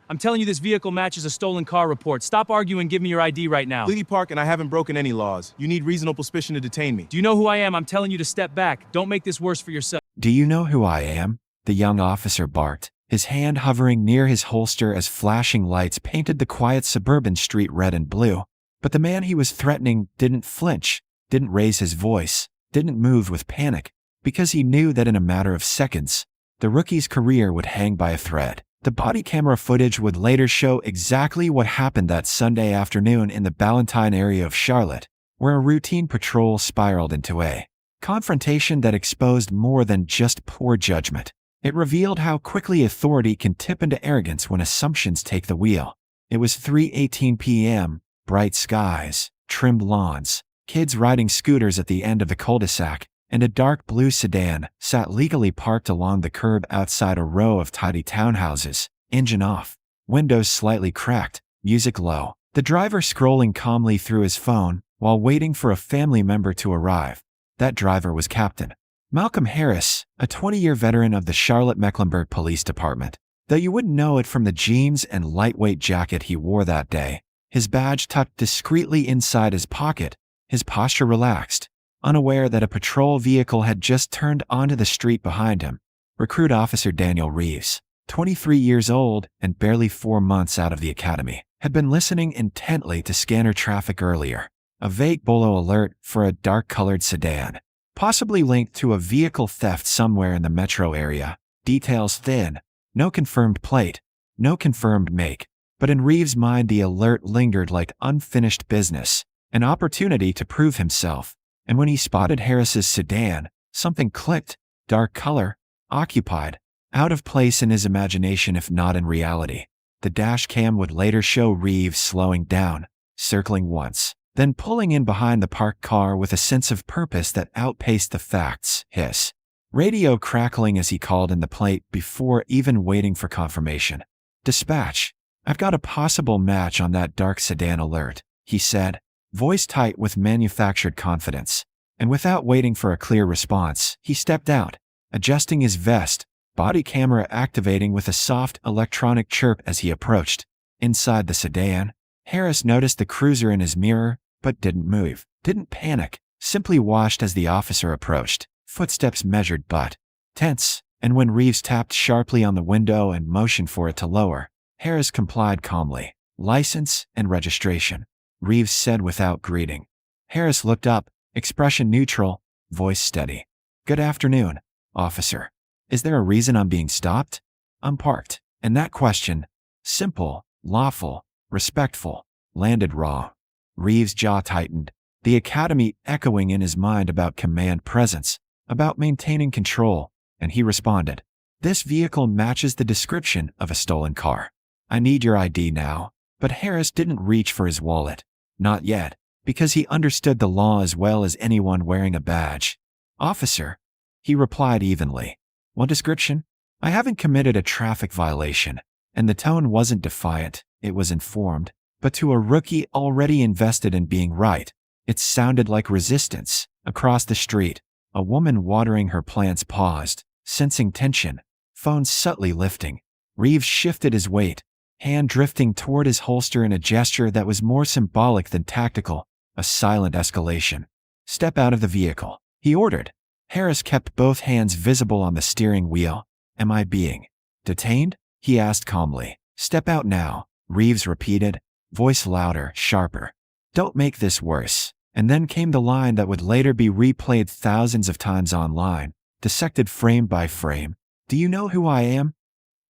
I'm telling you this vehicle matches a stolen car report. Stop arguing and give me your ID right now. Legally park and I haven't broken any laws. You need reasonable suspicion to detain me. Do you know who I am? I'm telling you to step back. Don't make this worse for yourself. Do you know who I am? The young officer barked, his hand hovering near his holster as flashing lights painted the quiet suburban street red and blue. But the man he was threatening didn't flinch, didn't raise his voice, didn't move with panic, because he knew that in a matter of seconds, the rookie's career would hang by a thread. The body camera footage would later show exactly what happened that Sunday afternoon in the Ballantine area of Charlotte, where a routine patrol spiraled into a confrontation that exposed more than just poor judgment. It revealed how quickly authority can tip into arrogance when assumptions take the wheel. It was 3:18 p.m., bright skies, trimmed lawns, kids riding scooters at the end of the cul-de-sac, and a dark blue sedan sat legally parked along the curb outside a row of tidy townhouses, engine off, windows slightly cracked, music low. The driver scrolling calmly through his phone while waiting for a family member to arrive. That driver was Captain Malcolm Harris, a 20-year veteran of the Charlotte-Mecklenburg Police Department. Though you wouldn't know it from the jeans and lightweight jacket he wore that day, his badge tucked discreetly inside his pocket, his posture relaxed, unaware that a patrol vehicle had just turned onto the street behind him. Recruit Officer Daniel Reeves, 23 years old and barely 4 months out of the academy, had been listening intently to scanner traffic earlier. A vague bolo alert for a dark-colored sedan, possibly linked to a vehicle theft somewhere in the metro area. Details thin, no confirmed plate, no confirmed make. But in Reeves' mind the alert lingered like unfinished business, an opportunity to prove himself. And when he spotted Harris's sedan, something clicked. Dark color, occupied, out of place in his imagination if not in reality. The dash cam would later show Reeves slowing down, circling once, then pulling in behind the parked car with a sense of purpose that outpaced the facts. His radio crackling as he called in the plate before even waiting for confirmation. "Dispatch, I've got a possible match on that dark sedan alert," he said, voice tight with manufactured confidence. And without waiting for a clear response, he stepped out, adjusting his vest, body camera activating with a soft electronic chirp as he approached. Inside the sedan, Harris noticed the cruiser in his mirror, but didn't move, didn't panic, simply watched as the officer approached, footsteps measured but tense. And when Reeves tapped sharply on the window and motioned for it to lower, Harris complied calmly. "License and registration," Reeves said without greeting. Harris looked up, expression neutral, voice steady. "Good afternoon, officer. Is there a reason I'm being stopped?" "I'm parked." And that question, simple, lawful, respectful, landed raw. Reeves' jaw tightened, the academy echoing in his mind about command presence, about maintaining control, and he responded, "This vehicle matches the description of a stolen car. I need your ID now." But Harris didn't reach for his wallet. Not yet, because he understood the law as well as anyone wearing a badge. "Officer," he replied evenly. "What description? I haven't committed a traffic violation." And the tone wasn't defiant, it was informed. But to a rookie already invested in being right, it sounded like resistance. Across the street, a woman watering her plants paused, sensing tension, phone subtly lifting. Reeves shifted his weight, hand drifting toward his holster in a gesture that was more symbolic than tactical, a silent escalation. "Step out of the vehicle," he ordered. Harris kept both hands visible on the steering wheel. "Am I being detained?" he asked calmly. "Step out now," Reeves repeated, voice louder, sharper. "Don't make this worse." And then came the line that would later be replayed thousands of times online, dissected frame by frame. "Do you know who I am?"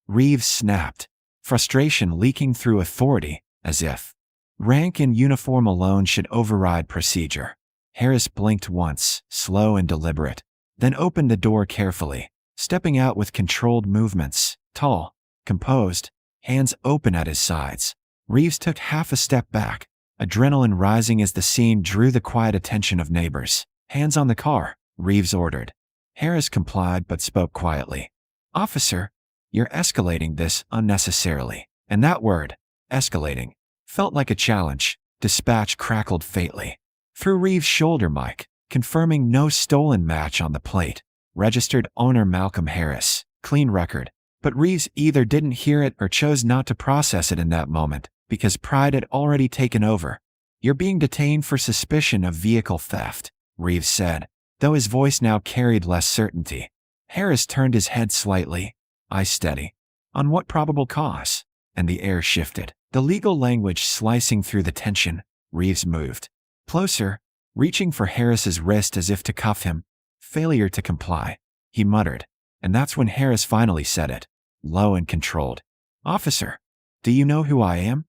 Reeves snapped, frustration leaking through authority, as if rank and uniform alone should override procedure. Harris blinked once, slow and deliberate, then opened the door carefully, stepping out with controlled movements, tall, composed, hands open at his sides. Reeves took half a step back, adrenaline rising as the scene drew the quiet attention of neighbors. "Hands on the car," Reeves ordered. Harris complied but spoke quietly. "Officer, you're escalating this unnecessarily." And that word, escalating, felt like a challenge. Dispatch crackled faintly. Through Reeves' shoulder mic, confirming no stolen match on the plate. Registered owner Malcolm Harris, clean record, But Reeves either didn't hear it or chose not to process it in that moment, because pride had already taken over. "You're being detained for suspicion of vehicle theft," Reeves said, though his voice now carried less certainty. Harris turned his head slightly, eyes steady. "On what probable cause?" And the air shifted, the legal language slicing through the tension. Reeves moved closer, reaching for Harris's wrist as if to cuff him. "Failure to comply," he muttered. And that's when Harris finally said it, low and controlled. "Officer, do you know who I am?"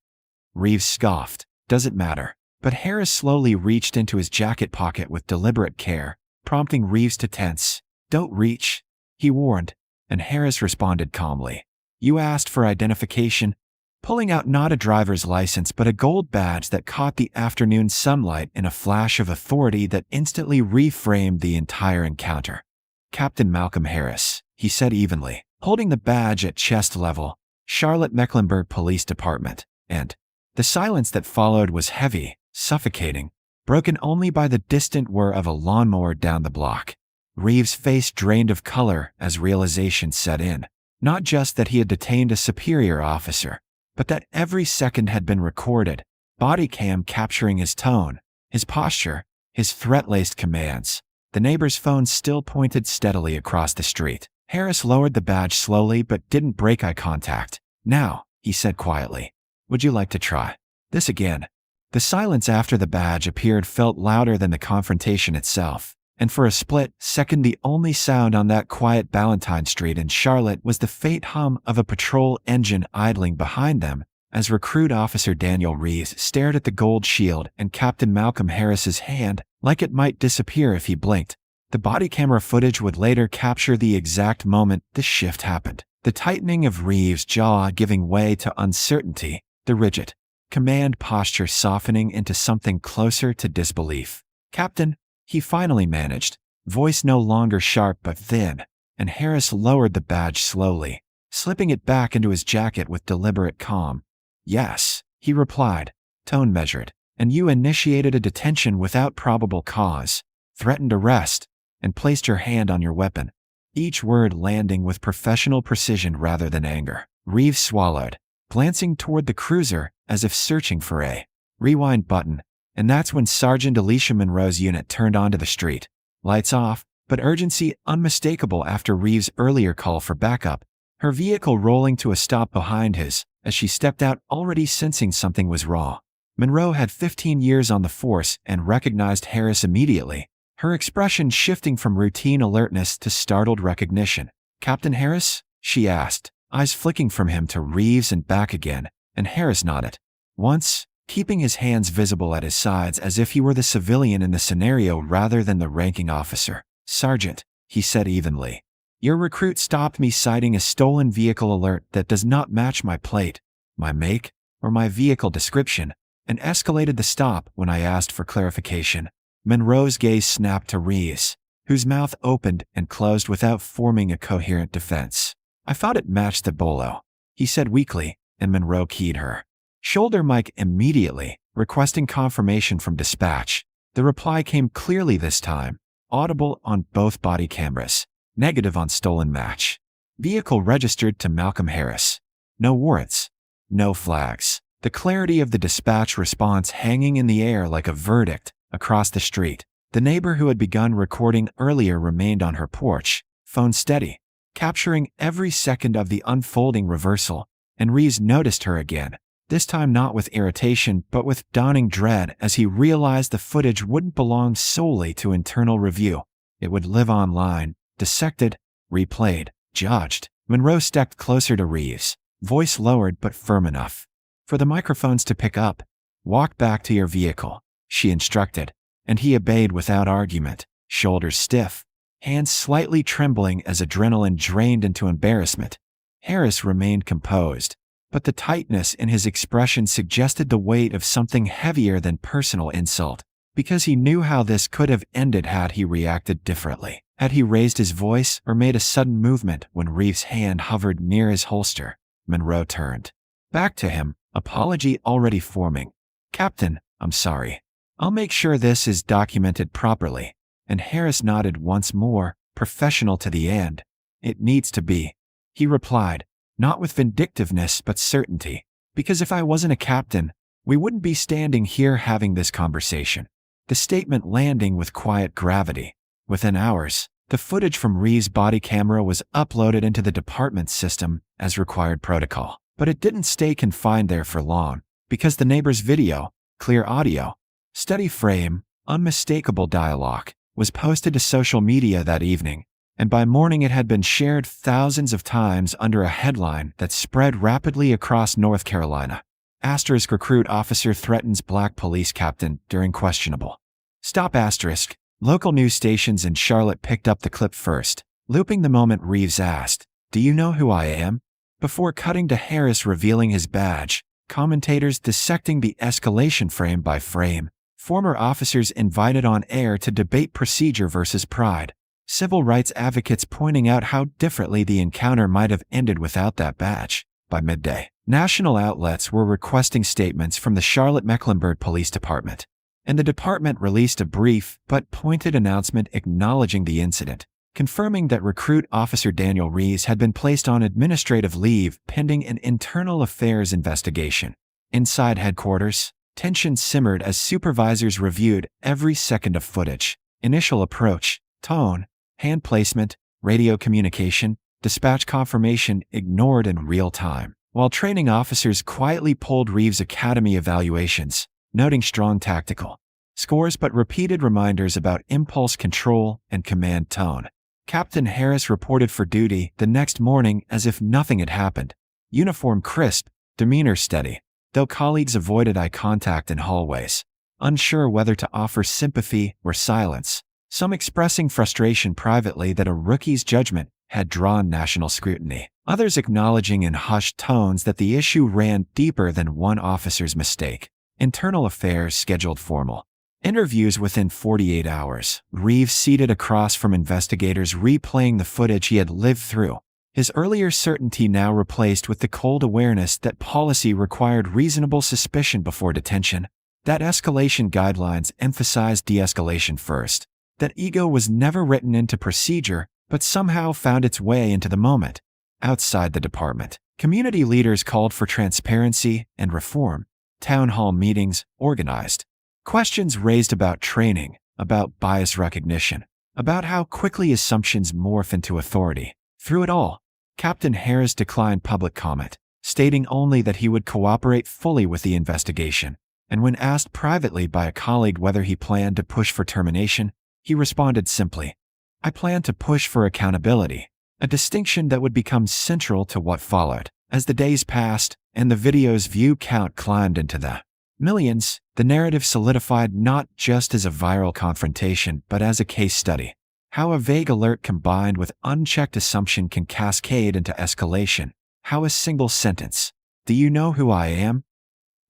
Reeves scoffed. "Does it matter?" But Harris slowly reached into his jacket pocket with deliberate care, prompting Reeves to tense. "Don't reach," he warned, and Harris responded calmly. "You asked for identification," pulling out not a driver's license but a gold badge that caught the afternoon sunlight in a flash of authority that instantly reframed the entire encounter. "Captain Malcolm Harris," he said evenly, holding the badge at chest level, "Charlotte Mecklenburg Police Department." And the silence that followed was heavy, suffocating, broken only by the distant whir of a lawnmower down the block. Reeves' face drained of color as realization set in. Not just that he had detained a superior officer, but that every second had been recorded, body cam capturing his tone, his posture, his threat-laced commands. The neighbor's phone still pointed steadily across the street. Harris lowered the badge slowly but didn't break eye contact. "Now," he said quietly, "would you like to try this again?" The silence after the badge appeared felt louder than the confrontation itself, and for a split second the only sound on that quiet Ballantyne Street in Charlotte was the faint hum of a patrol engine idling behind them, as recruit officer Daniel Reeves stared at the gold shield and Captain Malcolm Harris's hand like it might disappear if he blinked. The body camera footage would later capture the exact moment this shift happened. The tightening of Reeves' jaw giving way to uncertainty, the rigid command posture softening into something closer to disbelief. "Captain," he finally managed, voice no longer sharp but thin, and Harris lowered the badge slowly, slipping it back into his jacket with deliberate calm. "Yes," he replied, tone measured. "And you initiated a detention without probable cause, threatened arrest, and placed your hand on your weapon." Each word landing with professional precision rather than anger. Reeves swallowed, glancing toward the cruiser as if searching for a rewind button, and that's when Sergeant Alicia Monroe's unit turned onto the street. Lights off, but urgency unmistakable after Reeves' earlier call for backup, her vehicle rolling to a stop behind his, as she stepped out already sensing something was wrong. Monroe had 15 years on the force and recognized Harris immediately, her expression shifting from routine alertness to startled recognition. "Captain Harris?" she asked, eyes flicking from him to Reeves and back again, and Harris nodded. Once, keeping his hands visible at his sides as if he were the civilian in the scenario rather than the ranking officer. "Sergeant," he said evenly, "your recruit stopped me citing a stolen vehicle alert that does not match my plate, my make, or my vehicle description, and escalated the stop when I asked for clarification." Monroe's gaze snapped to Reeves, whose mouth opened and closed without forming a coherent defense. "I thought it matched the bolo," he said weakly, and Monroe keyed her shoulder mic immediately, requesting confirmation from dispatch. The reply came clearly this time, audible on both body cameras. Negative on stolen match. Vehicle registered to Malcolm Harris. No warrants. No flags. The clarity of the dispatch response hanging in the air like a verdict. Across the street, the neighbor who had begun recording earlier remained on her porch, phone steady, capturing every second of the unfolding reversal, and Reeves noticed her again, this time not with irritation but with dawning dread as he realized the footage wouldn't belong solely to internal review. It would live online, dissected, replayed, judged. Monroe stepped closer to Reeves, voice lowered but firm enough for the microphones to pick up. "Walk back to your vehicle," she instructed, and he obeyed without argument, shoulders stiff, hands slightly trembling as adrenaline drained into embarrassment. Harris remained composed, but the tightness in his expression suggested the weight of something heavier than personal insult, because he knew how this could have ended had he reacted differently. Had he raised his voice or made a sudden movement when Reeves' hand hovered near his holster. Monroe turned back to him, apology already forming. "Captain, I'm sorry. I'll make sure this is documented properly." And Harris nodded once more, professional to the end. "It needs to be." He replied, not with vindictiveness but certainty, because if I wasn't a captain, we wouldn't be standing here having this conversation. The statement landing with quiet gravity. Within hours, the footage from Reeves' body camera was uploaded into the department's system as required protocol. But it didn't stay confined there for long, because the neighbor's video, clear audio, steady frame, unmistakable dialogue, was posted to social media that evening, and by morning it had been shared thousands of times under a headline that spread rapidly across North Carolina. Asterisk recruit officer threatens black police captain during questionable. Stop asterisk. Local news stations in Charlotte picked up the clip first, looping the moment Reeves asked, "Do you know who I am?" before cutting to Harris revealing his badge, commentators dissecting the escalation frame by frame, former officers invited on air to debate procedure versus pride, civil rights advocates pointing out how differently the encounter might have ended without that badge. By midday, national outlets were requesting statements from the Charlotte-Mecklenburg Police Department, and the department released a brief but pointed announcement acknowledging the incident, confirming that recruit officer Daniel Reeves had been placed on administrative leave pending an internal affairs investigation. Inside headquarters, tension simmered as supervisors reviewed every second of footage. Initial approach, tone, hand placement, radio communication, dispatch confirmation ignored in real time, while training officers quietly pulled Reeves' academy evaluations, noting strong tactical scores but repeated reminders about impulse control and command tone. Captain Harris reported for duty the next morning as if nothing had happened. Uniform crisp, demeanor steady, though colleagues avoided eye contact in hallways, unsure whether to offer sympathy or silence, some expressing frustration privately that a rookie's judgment had drawn national scrutiny, others acknowledging in hushed tones that the issue ran deeper than one officer's mistake. Internal affairs scheduled formal interviews within 48 hours. Reeves seated across from investigators replaying the footage he had lived through, his earlier certainty now replaced with the cold awareness that policy required reasonable suspicion before detention, that escalation guidelines emphasized de-escalation first, that ego was never written into procedure but somehow found its way into the moment. Outside the department, community leaders called for transparency and reform. Town hall meetings organized. Questions raised about training, about bias recognition, about how quickly assumptions morph into authority. Through it all, Captain Harris declined public comment, stating only that he would cooperate fully with the investigation, and when asked privately by a colleague whether he planned to push for termination, he responded simply, "I plan to push for accountability," a distinction that would become central to what followed. As the days passed and the video's view count climbed into the millions, the narrative solidified not just as a viral confrontation but as a case study. How a vague alert combined with unchecked assumption can cascade into escalation. How a single sentence, "Do you know who I am?"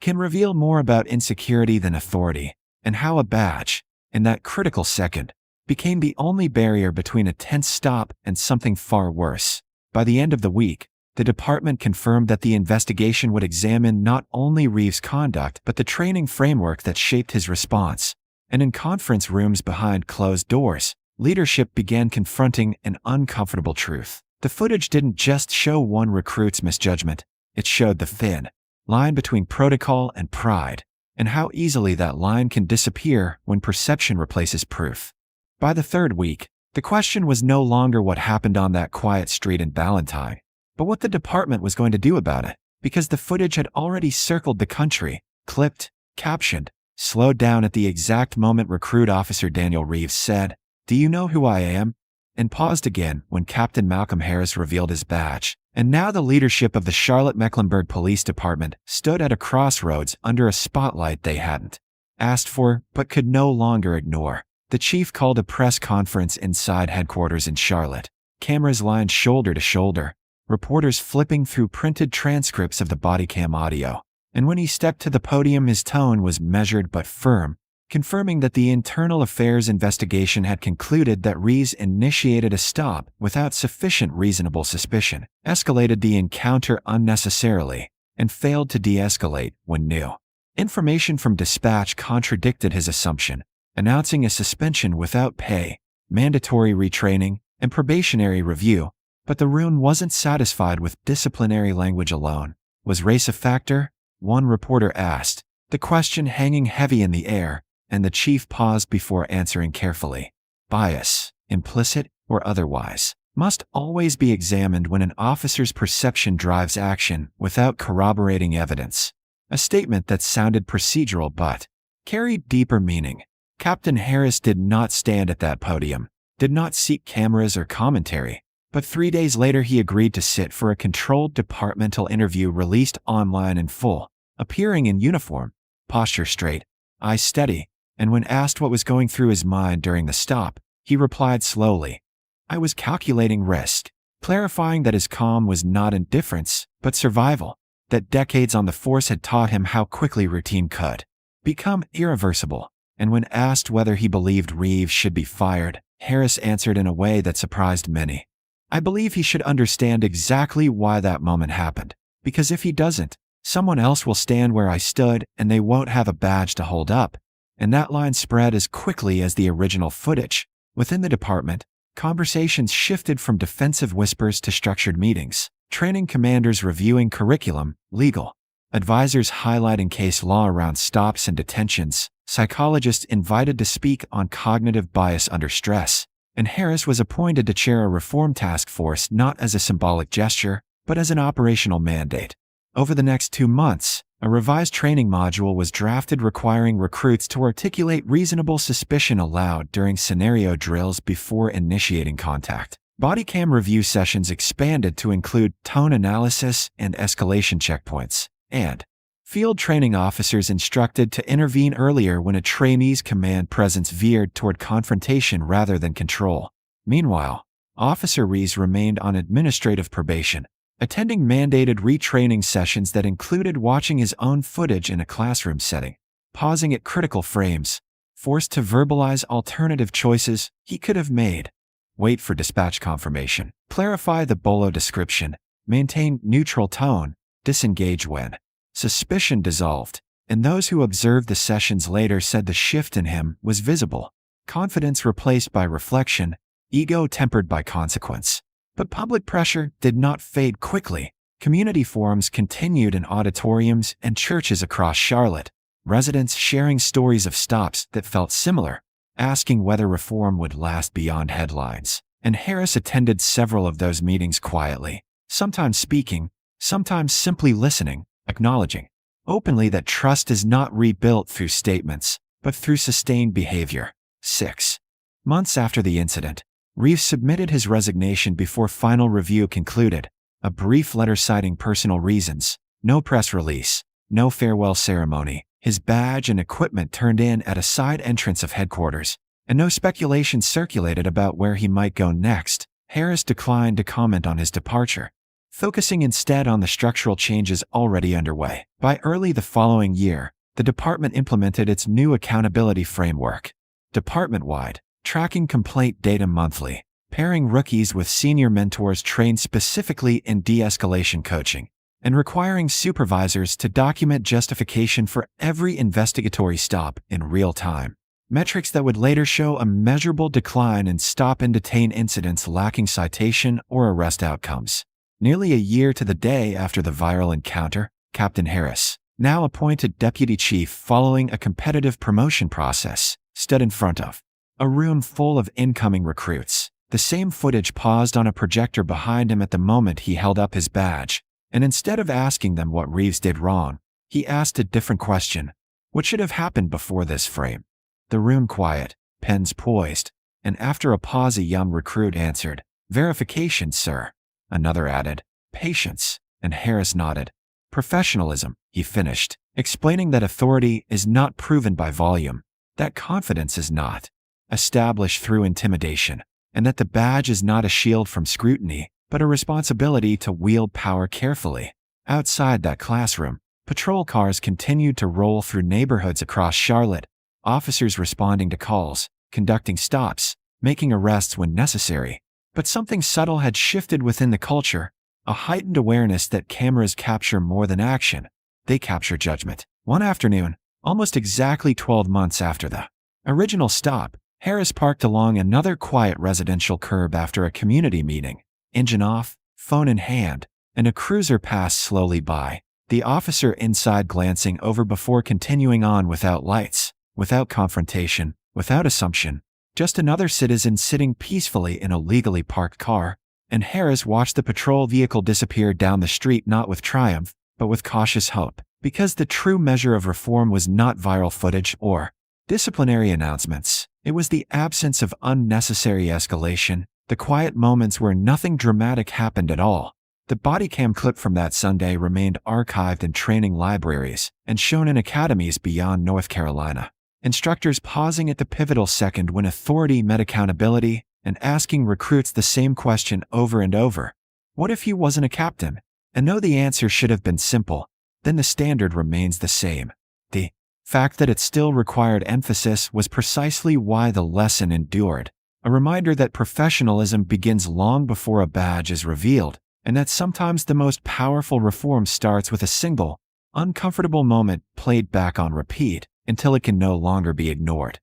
can reveal more about insecurity than authority, and how a badge, in that critical second, became the only barrier between a tense stop and something far worse. By the end of the week, the department confirmed that the investigation would examine not only Reeves' conduct but the training framework that shaped his response. And in conference rooms behind closed doors, leadership began confronting an uncomfortable truth. The footage didn't just show one recruit's misjudgment, it showed the thin line between protocol and pride, and how easily that line can disappear when perception replaces proof. By the third week, the question was no longer what happened on that quiet street in Ballantyne, but what the department was going to do about it, because the footage had already circled the country, clipped, captioned, slowed down at the exact moment recruit officer Daniel Reeves said, "Do you know who I am?" and paused again when Captain Malcolm Harris revealed his badge. And now the leadership of the Charlotte-Mecklenburg Police Department stood at a crossroads under a spotlight they hadn't asked for but could no longer ignore. The chief called a press conference inside headquarters in Charlotte, cameras lined shoulder to shoulder, reporters flipping through printed transcripts of the body cam audio. And when he stepped to the podium, his tone was measured but firm, confirming that the internal affairs investigation had concluded that Reeves initiated a stop without sufficient reasonable suspicion, escalated the encounter unnecessarily, and failed to de-escalate when new information from dispatch contradicted his assumption, announcing a suspension without pay, mandatory retraining, and probationary review, But the Rune wasn't satisfied with disciplinary language alone. Was race a factor? One reporter asked, the question hanging heavy in the air, and the chief paused before answering carefully. Bias, implicit or otherwise, must always be examined when an officer's perception drives action without corroborating evidence. A statement that sounded procedural but carried deeper meaning. Captain Harris did not stand at that podium, did not seek cameras or commentary, but 3 days later he agreed to sit for a controlled departmental interview released online in full, appearing in uniform, posture straight, eyes steady, and when asked what was going through his mind during the stop, he replied slowly, "I was calculating risk," clarifying that his calm was not indifference, but survival, that decades on the force had taught him how quickly routine could become irreversible. And when asked whether he believed Reeves should be fired, Harris answered in a way that surprised many. "I believe he should understand exactly why that moment happened, because if he doesn't, someone else will stand where I stood and they won't have a badge to hold up." And that line spread as quickly as the original footage. Within the department, conversations shifted from defensive whispers to structured meetings, training commanders reviewing curriculum, legal advisors highlighting case law around stops and detentions, psychologists invited to speak on cognitive bias under stress, and Harris was appointed to chair a reform task force not as a symbolic gesture, but as an operational mandate. Over the next 2 months, a revised training module was drafted requiring recruits to articulate reasonable suspicion aloud during scenario drills before initiating contact. Body cam review sessions expanded to include tone analysis and escalation checkpoints, and field training officers instructed to intervene earlier when a trainee's command presence veered toward confrontation rather than control. Meanwhile, Officer Rees remained on administrative probation, attending mandated retraining sessions that included watching his own footage in a classroom setting, pausing at critical frames, forced to verbalize alternative choices he could have made, wait for dispatch confirmation, clarify the bolo description, maintain neutral tone, disengage when suspicion dissolved, and those who observed the sessions later said the shift in him was visible, confidence replaced by reflection, ego tempered by consequence. But public pressure did not fade quickly. Community forums continued in auditoriums and churches across Charlotte, residents sharing stories of stops that felt similar, asking whether reform would last beyond headlines. And Harris attended several of those meetings quietly, sometimes speaking, sometimes simply listening, acknowledging openly that trust is not rebuilt through statements, but through sustained behavior. 6 months after the incident, Reeves submitted his resignation before final review concluded, a brief letter citing personal reasons, no press release, no farewell ceremony, his badge and equipment turned in at a side entrance of headquarters, and no speculation circulated about where he might go next. Harris declined to comment on his departure, focusing instead on the structural changes already underway. By early the following year, the department implemented its new accountability framework, department-wide, tracking complaint data monthly, pairing rookies with senior mentors trained specifically in de-escalation coaching, and requiring supervisors to document justification for every investigatory stop in real time. Metrics that would later show a measurable decline in stop and detain incidents lacking citation or arrest outcomes. Nearly a year to the day after the viral encounter, Captain Harris, now appointed deputy chief following a competitive promotion process, stood in front of a room full of incoming recruits. The same footage paused on a projector behind him at the moment he held up his badge, and instead of asking them what Reeves did wrong, he asked a different question. What should have happened before this frame? The room quiet, pens poised, and after a pause a young recruit answered, "Verification, sir." Another added, "Patience," and Harris nodded. "Professionalism," he finished, explaining that authority is not proven by volume, that confidence is not established through intimidation, and that the badge is not a shield from scrutiny, but a responsibility to wield power carefully. Outside that classroom, patrol cars continued to roll through neighborhoods across Charlotte, officers responding to calls, conducting stops, making arrests when necessary. But something subtle had shifted within the culture, a heightened awareness that cameras capture more than action. They capture judgment. One afternoon, almost exactly 12 months after the original stop, Harris parked along another quiet residential curb after a community meeting, engine off, phone in hand, and a cruiser passed slowly by. The officer inside glancing over before continuing on without lights, without confrontation, without assumption. Just another citizen sitting peacefully in a legally parked car, and Harris watched the patrol vehicle disappear down the street not with triumph, but with cautious hope. Because the true measure of reform was not viral footage or disciplinary announcements. It was the absence of unnecessary escalation, the quiet moments where nothing dramatic happened at all. The body cam clip from that Sunday remained archived in training libraries and shown in academies beyond North Carolina. Instructors pausing at the pivotal second when authority met accountability and asking recruits the same question over and over. What if he wasn't a captain? And though the answer should have been simple, then the standard remains the same. The fact that it still required emphasis was precisely why the lesson endured. A reminder that professionalism begins long before a badge is revealed, and that sometimes the most powerful reform starts with a single, uncomfortable moment played back on repeat until it can no longer be ignored.